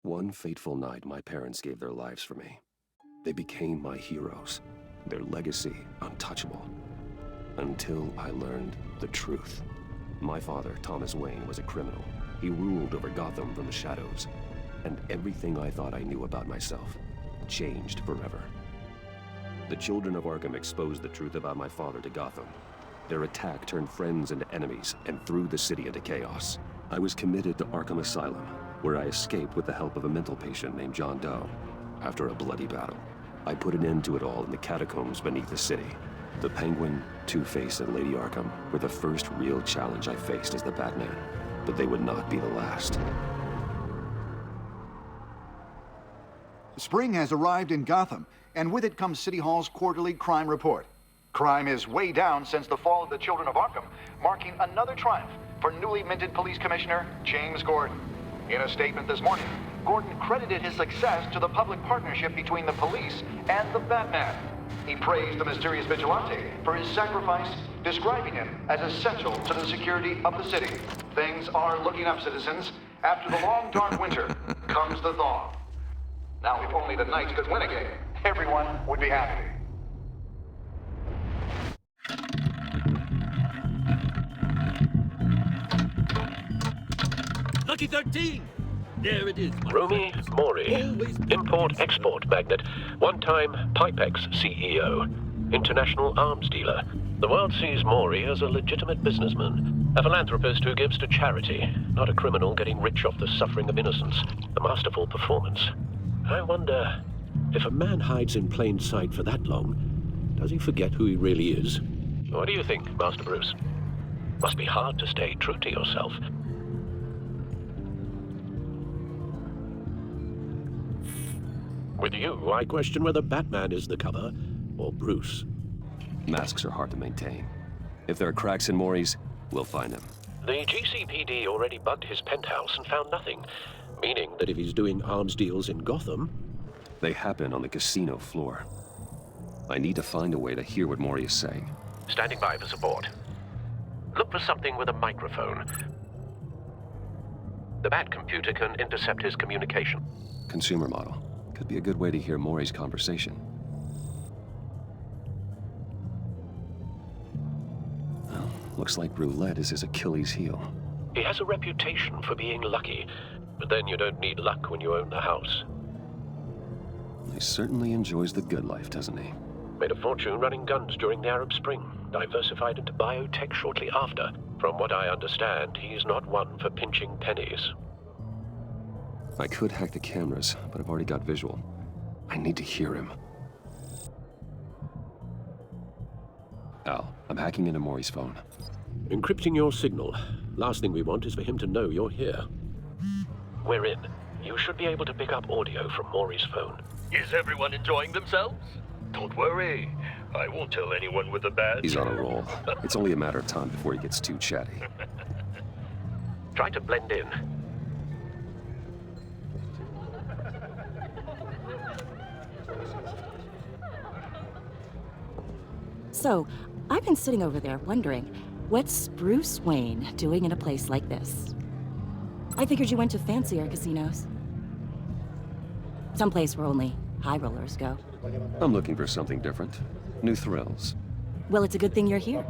One fateful night, my parents gave their lives for me. They became my heroes, their legacy untouchable. Until I learned the truth. My father, Thomas Wayne, was a criminal. He ruled over Gotham from the shadows. And everything I thought I knew about myself changed forever. The children of Arkham exposed the truth about my father to Gotham. Their attack turned friends into enemies and threw the city into chaos. I was committed to Arkham Asylum, where I escaped with the help of a mental patient named John Doe. After a bloody battle, I put an end to it all in the catacombs beneath the city. The Penguin, Two-Face, and Lady Arkham were the first real challenge I faced as the Batman, but they would not be the last. Spring has arrived in Gotham, and with it comes City Hall's quarterly crime report. Crime is way down since the fall of the Children of Arkham, marking another triumph for newly minted Police Commissioner James Gordon. In a statement this morning, Gordon credited his success to the public partnership between the police and the Batman. He praised the mysterious vigilante for his sacrifice, describing him as essential to the security of the city. Things are looking up, citizens. After the long, dark winter comes the thaw. Now, if only the Knights could win again, everyone would be happy. Lucky 13! There it is. Romy Mori, import-export magnate, one-time Pipex CEO, international arms dealer. The world sees Mori as a legitimate businessman, a philanthropist who gives to charity, not a criminal getting rich off the suffering of innocence. A masterful performance. I wonder, if a man hides in plain sight for that long, does he forget who he really is? What do you think, Master Bruce? Must be hard to stay true to yourself. With you, I question whether Batman is the cover, or Bruce. Masks are hard to maintain. If there are cracks in Mori's, we'll find them. The GCPD already bugged his penthouse and found nothing, meaning that if he's doing arms deals in Gotham... They happen on the casino floor. I need to find a way to hear what Mori is saying. Standing by for support. Look for something with a microphone. The Bat computer can intercept his communication. Consumer model. Could be a good way to hear Mori's conversation. Well, looks like roulette is his Achilles heel. He has a reputation for being lucky, but then you don't need luck when you own the house. He certainly enjoys the good life, doesn't he? Made a fortune running guns during the Arab Spring, diversified into biotech shortly after. From what I understand, he's not one for pinching pennies. I could hack the cameras, but I've already got visual. I need to hear him. Al, I'm hacking into Mori's phone. Encrypting your signal. Last thing we want is for him to know you're here. We're in. You should be able to pick up audio from Mori's phone. Is everyone enjoying themselves? Don't worry. I won't tell anyone with a badge. He's on a roll. It's only a matter of time before he gets too chatty. Try to blend in. So, I've been sitting over there wondering, what's Bruce Wayne doing in a place like this? I figured you went to fancier casinos. Someplace where only high rollers go. I'm looking for something different. New thrills. Well, it's a good thing you're here.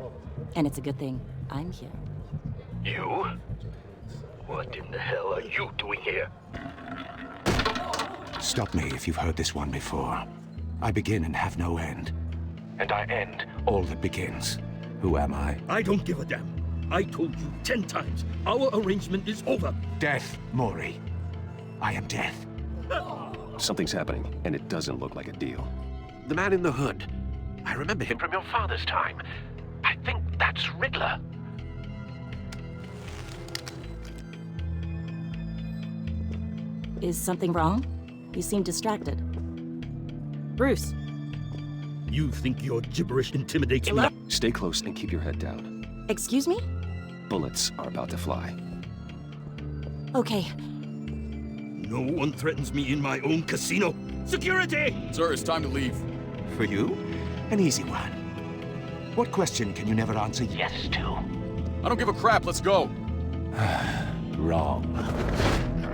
And it's a good thing I'm here. You? What in the hell are you doing here? Stop me if you've heard this one before. I begin and have no end. And I end all that begins. Who am I? I don't give a damn. I told you 10 times. Our arrangement is over. Death, Mori. I am death. Something's happening, and it doesn't look like a deal. The man in the hood. I remember him from your father's time. I think that's Riddler. Is something wrong? You seem distracted. Bruce. You think your gibberish intimidates me? Stay close and keep your head down. Excuse me? Bullets are about to fly. Okay. No one threatens me in my own casino. Security! Sir, it's time to leave. For you? An easy one. What question can you never answer yes to? I don't give a crap, let's go. Wrong.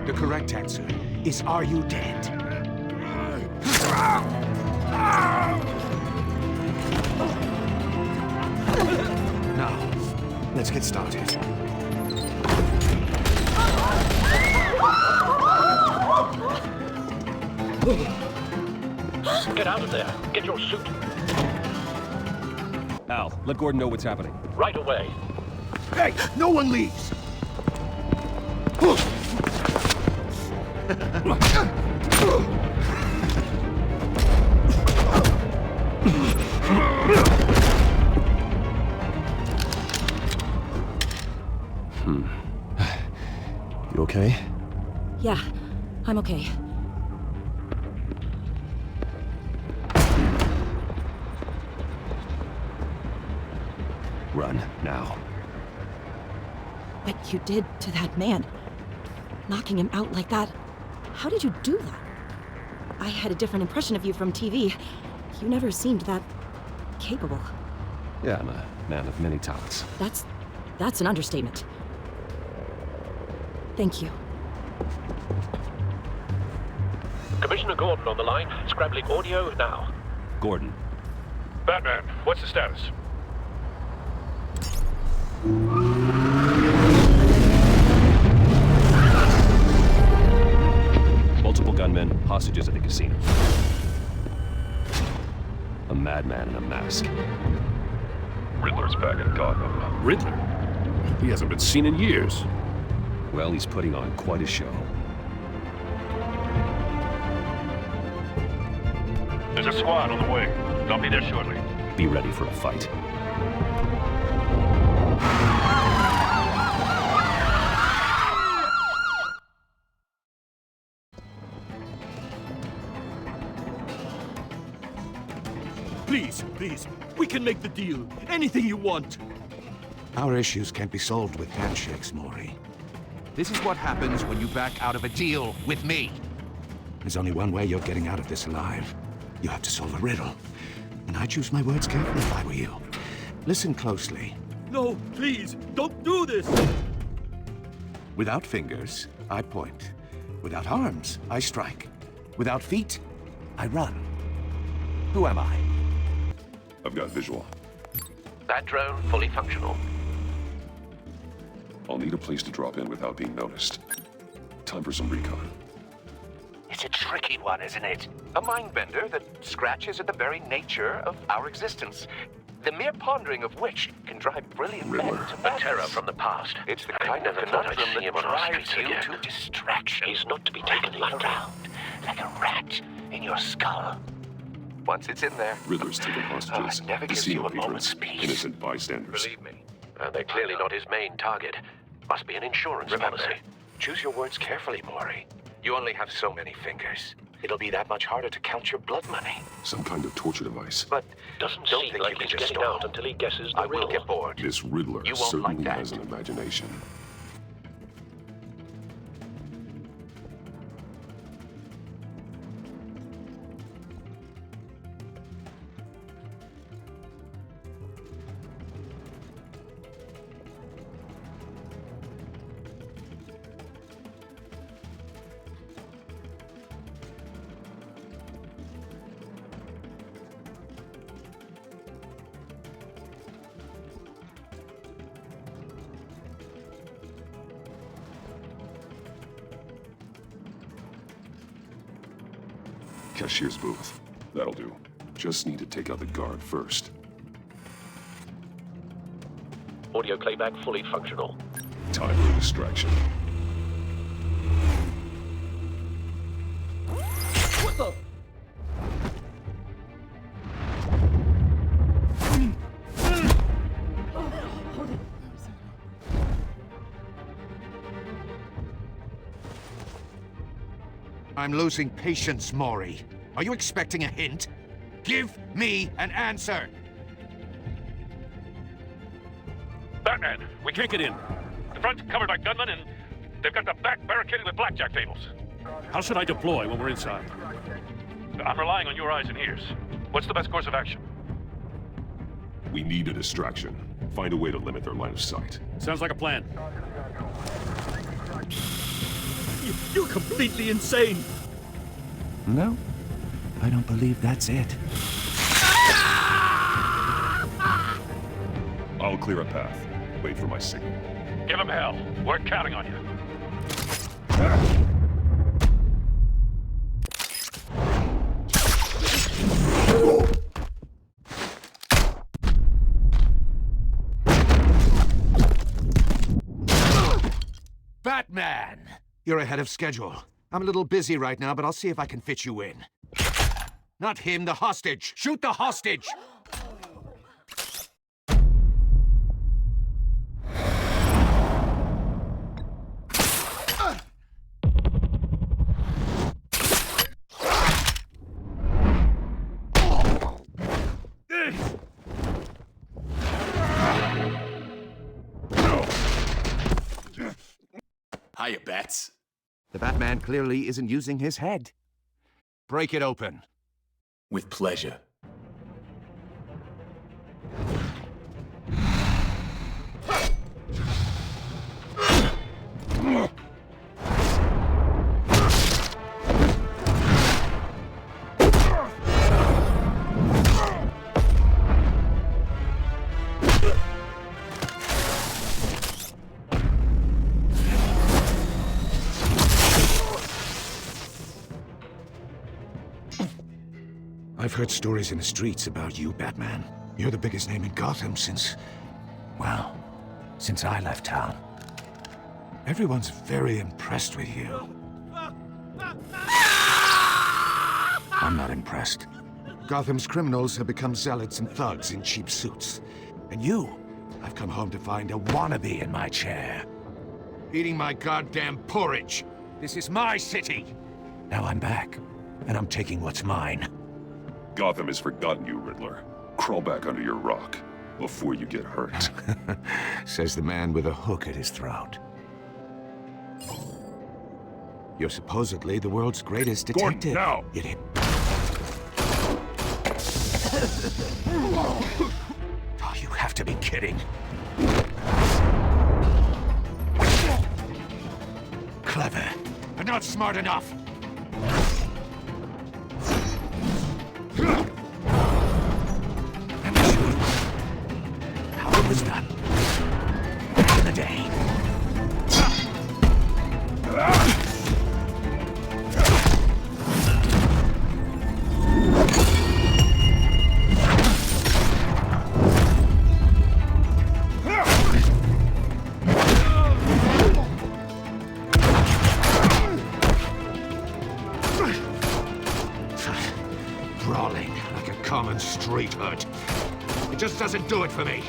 The correct answer is, are you dead? Now, let's get started. Get out of there. Get your suit. Al, let Gordon know what's happening. Right away. Hey, no one leaves! You okay? Yeah, I'm okay. Run, now. What you did to that man, knocking him out like that, how did you do that? I had a different impression of you from TV. You never seemed that capable. Yeah, I'm a man of many talents. That's an understatement. Thank you. Commissioner Gordon on the line. Scrambling audio now. Gordon. Batman, what's the status? Multiple gunmen, hostages at the casino. A madman in a mask. Riddler's back in Gotham. Riddler? He hasn't been seen in years. Well, he's putting on quite a show. There's a squad on the way. I'll be there shortly. Be ready for a fight. Please, please, we can make the deal. Anything you want. Our issues can't be solved with handshakes, Maury. This is what happens when you back out of a deal with me. There's only one way you're getting out of this alive. You have to solve a riddle. And I choose my words carefully if I were you. Listen closely. No, please, don't do this. Without fingers, I point. Without arms, I strike. Without feet, I run. Who am I? I've got visual. That drone fully functional. I'll need a place to drop in without being noticed. Time for some recon. It's a tricky one, isn't it? A mind-bender that scratches at the very nature of our existence. The mere pondering of which can drive brilliant men Riddler. to A madness. terror from the past. It's the I kind of never thought I'd conundrum see him that on our drives streets you again. to distraction. He's not to be taken lightly. Around like a rat in your skull. Once it's in there, Riddler's taken hostages. it never gives Casino you a moment's patrons. peace. Innocent bystanders. Believe me. They're clearly not his main target. Must be an insurance Remember, policy. choose your words carefully, Maury. You only have so many fingers. It'll be that much harder to count your blood money. Some kind of torture device. But Doesn't don't seem think like you can he's just getting stall. out until he guesses the I will riddle. get bored. This Riddler You won't certainly like that. has an imagination. Cashier's booth. That'll do. Just need to take out the guard first. Audio playback fully functional. Time for a distraction. What the? I'm losing patience, Maury. Are you expecting a hint? Give me an answer! Batman, we can't get in. The front's covered by gunmen, and they've got the back barricaded with blackjack tables. How should I deploy when we're inside? I'm relying on your eyes and ears. What's the best course of action? We need a distraction. Find a way to limit their line of sight. Sounds like a plan. You're completely insane! No, I don't believe that's it. I'll clear a path. Wait for my signal. Give him hell. We're counting on you. Batman! You're ahead of schedule. I'm a little busy right now, but I'll see if I can fit you in. Not him, the hostage! Shoot the hostage! Hiya, Bats. The Batman clearly isn't using his head. Break it open. With pleasure. I've heard stories in the streets about you, Batman. You're the biggest name in Gotham since... well, since I left town. Everyone's very impressed with you. I'm not impressed. Gotham's criminals have become zealots and thugs in cheap suits. And you, I've come home to find a wannabe in my chair. Eating my goddamn porridge. This is my city. Now I'm back, and I'm taking what's mine. Gotham has forgotten you, Riddler. Crawl back under your rock before you get hurt. Says the man with a hook at his throat. You're supposedly the world's greatest detective. Gordon, now! Idiot. Oh, you have to be kidding. Clever, but not smart enough. And this how it was done. Back in the day. Brawling like a common street hood. It just doesn't do it for me.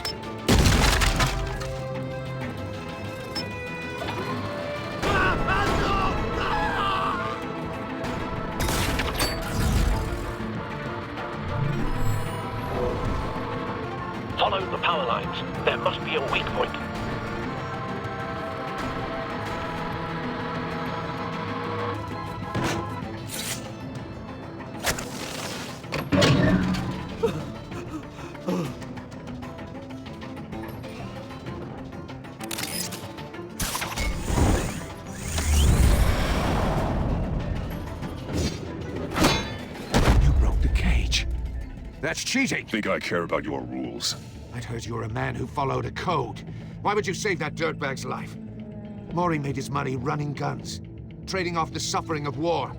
Follow the power lines. There must be a weak point. You broke the cage. That's cheating. Think I care about your rules? I'd heard you were a man who followed a code. Why would you save that dirtbag's life? Maury made his money running guns, trading off the suffering of war.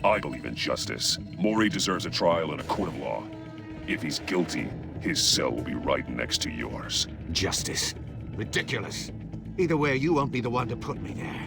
I believe in justice. Maury deserves a trial in a court of law. If he's guilty, his cell will be right next to yours. Justice. Ridiculous. Either way, you won't be the one to put me there.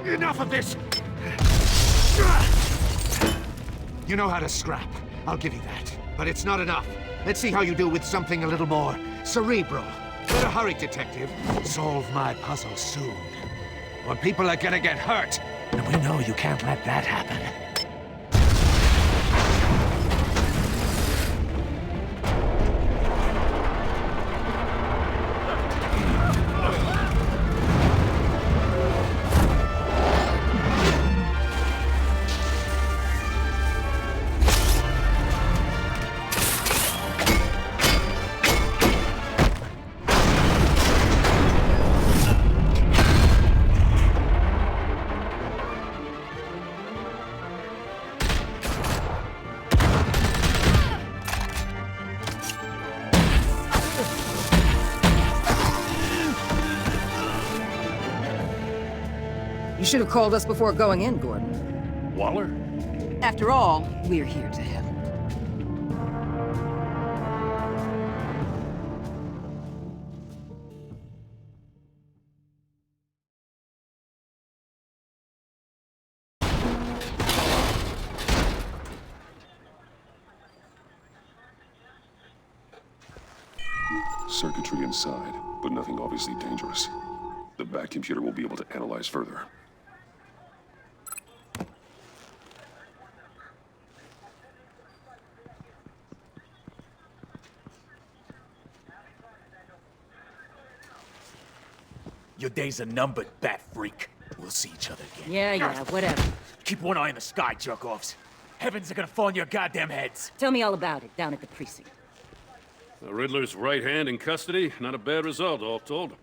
Enough of this! You know how to scrap. I'll give you that. But it's not enough. Let's see how you do with something a little more cerebral. Better hurry, Detective. Solve my puzzle soon. Or people are gonna get hurt. And we know you can't let that happen. You should have called us before going in, Gordon. Waller? After all, we're here to help. Circuitry inside, but nothing obviously dangerous. The back computer will be able to analyze further. Your days are numbered, bat freak. We'll see each other again. Yeah, whatever. Keep one eye in the sky, jerk-offs. Heavens are gonna fall on your goddamn heads. Tell me all about it down at the precinct. The Riddler's right hand in custody. Not a bad result, all told.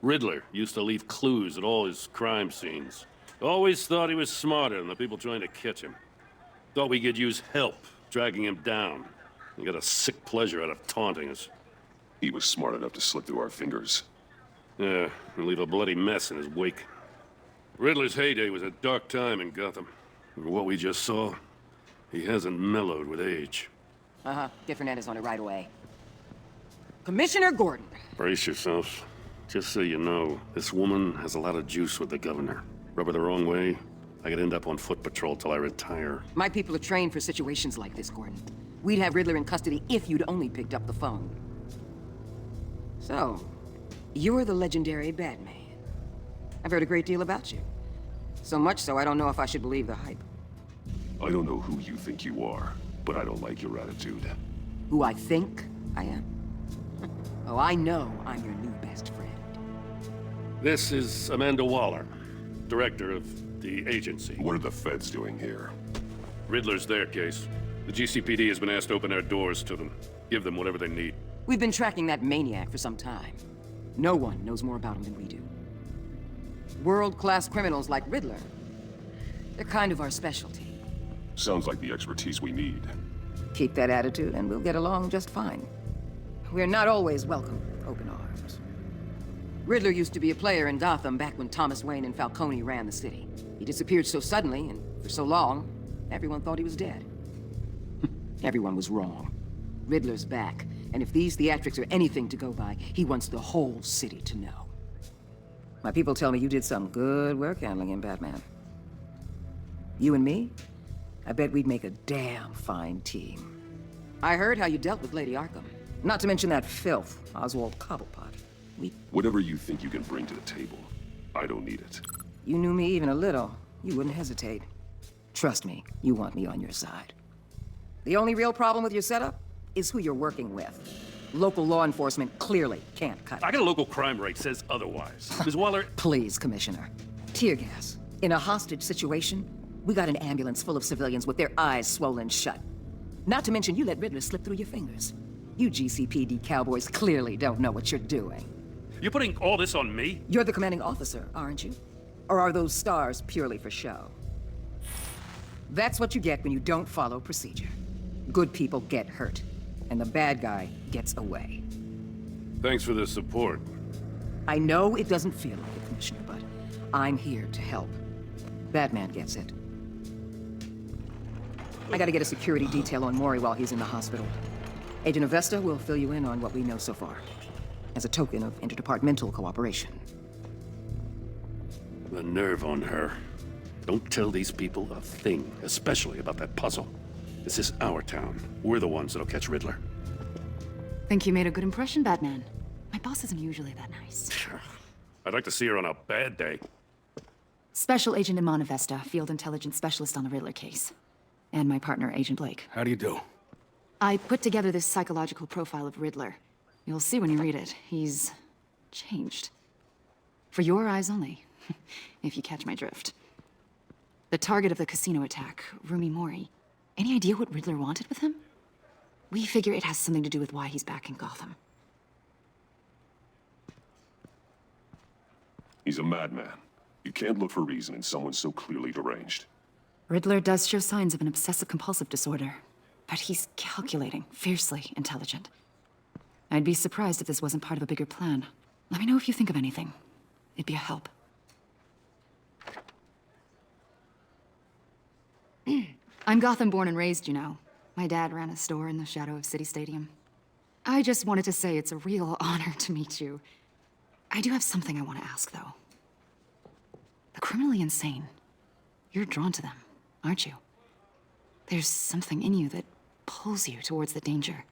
Riddler used to leave clues at all his crime scenes. Always thought he was smarter than the people trying to catch him. Thought we could use help, dragging him down. He got a sick pleasure out of taunting us. He was smart enough to slip through our fingers. Yeah, and leave a bloody mess in his wake. Riddler's heyday was a dark time in Gotham. For what we just saw, he hasn't mellowed with age. Get Fernandez on it right away. Commissioner Gordon. Brace yourselves. Just so you know, this woman has a lot of juice with the governor. Rub her the wrong way, I could end up on foot patrol till I retire. My people are trained for situations like this, Gordon. We'd have Riddler in custody if you'd only picked up the phone. So, you're the legendary Batman. I've heard a great deal about you. So much so, I don't know if I should believe the hype. I don't know who you think you are, but I don't like your attitude. Who I think I am? Oh, I know I'm your new best friend. This is Amanda Waller, director of the agency. What are the feds doing here? Riddler's their case. The GCPD has been asked to open their doors to them. Give them whatever they need. We've been tracking that maniac for some time. No one knows more about him than we do. World-class criminals like Riddler. They're kind of our specialty. Sounds like the expertise we need. Keep that attitude and we'll get along just fine. We're not always welcome with open arms. Riddler used to be a player in Gotham back when Thomas Wayne and Falcone ran the city. He disappeared so suddenly and for so long, everyone thought he was dead. Everyone was wrong. Riddler's back, and if these theatrics are anything to go by, he wants the whole city to know. My people tell me you did some good work handling him, Batman. You and me? I bet we'd make a damn fine team. I heard how you dealt with Lady Arkham. Not to mention that filth, Oswald Cobblepot. Whatever you think you can bring to the table, I don't need it. You knew me even a little, you wouldn't hesitate. Trust me, you want me on your side. The only real problem with your setup is who you're working with. Local law enforcement clearly can't cut it. I got a local crime rate says otherwise. Ms. Waller... Please, Commissioner. Tear gas. In a hostage situation, we got an ambulance full of civilians with their eyes swollen shut. Not to mention you let Riddler slip through your fingers. You GCPD cowboys clearly don't know what you're doing. You're putting all this on me? You're the commanding officer, aren't you? Or are those stars purely for show? That's what you get when you don't follow procedure. Good people get hurt, and the bad guy gets away. Thanks for the support. I know it doesn't feel like it, Commissioner, but I'm here to help. Batman gets it. I gotta get a security detail on Mori while he's in the hospital. Agent Avesta will fill you in on what we know so far, as a token of interdepartmental cooperation. The nerve on her. Don't tell these people a thing, especially about that puzzle. This is our town. We're the ones that'll catch Riddler. Think you made a good impression, Batman? My boss isn't usually that nice. I'd like to see her on a bad day. Special Agent Iman Avesta, Field Intelligence Specialist on the Riddler case. And my partner, Agent Blake. How do you do? I put together this psychological profile of Riddler. You'll see when you read it. He's changed. For your eyes only, if you catch my drift. The target of the casino attack, Rumi Mori. Any idea what Riddler wanted with him? We figure it has something to do with why he's back in Gotham. He's a madman. You can't look for reason in someone so clearly deranged. Riddler does show signs of an obsessive-compulsive disorder, but he's calculating, fiercely intelligent. I'd be surprised if this wasn't part of a bigger plan. Let me know if you think of anything. It'd be a help. I'm Gotham born and raised, you know. My dad ran a store in the shadow of City Stadium. I just wanted to say it's a real honor to meet you. I do have something I want to ask, though. The criminally insane. You're drawn to them, aren't you? There's something in you that pulls you towards the danger.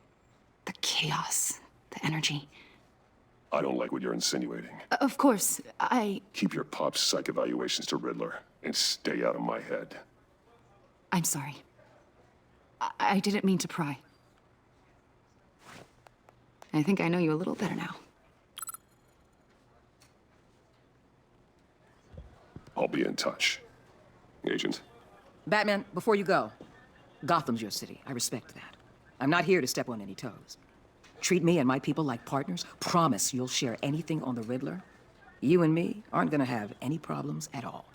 The chaos, the energy. I don't like what you're insinuating. Of course, Keep your pop's psych evaluations to Riddler, and stay out of my head. I'm sorry. I didn't mean to pry. I think I know you a little better now. I'll be in touch. Agent? Batman, before you go, Gotham's your city. I respect that. I'm not here to step on any toes. Treat me and my people like partners. Promise you'll share anything on the Riddler. You and me aren't gonna have any problems at all.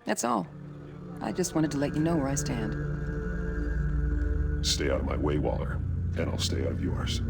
That's all. I just wanted to let you know where I stand. Stay out of my way, Waller, and I'll stay out of yours.